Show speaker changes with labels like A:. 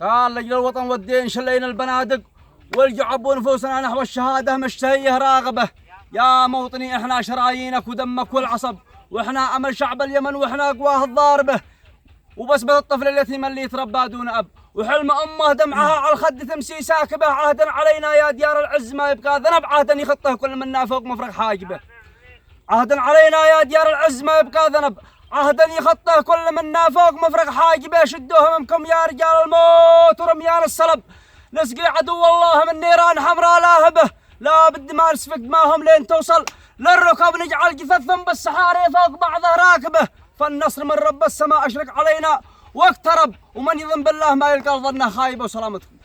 A: قال لأجل الوطن والدين شلينا البنادق والجعب ونفوسنا نحو الشهادة مشتهية راغبة. يا موطني احنا شرايينك ودمك والعصب، واحنا امل شعب اليمن، واحنا اقواه الضاربة، وبسمة الطفل اليتيم اللي يتربى دون اب، وحلم امه دمعها على الخد تمسي ساكبه. عهدا علينا يا ديار العز ما يبقى ذنب، عهدا يخطه كل منا فوق مفرق حاجبه. عهدا علينا يا ديار العز ما يبقى ذنب، عهدا يخطه كل منا فوق مفرق حاجبه. شدوا هممكم يا رجال الموت ورميان الصلب، نسقي عدو الله من نيران حمراء لاهبه. لا بد ما نسفك دماهم لين توصل للركب، نجعل جثثهم بالصحاري فوق بعضها راكبه. فالنصر من رب السماء اشرق علينا واقترب، ومن يظن بالله ما يلقى ظنه خايبه. وسلامتكم.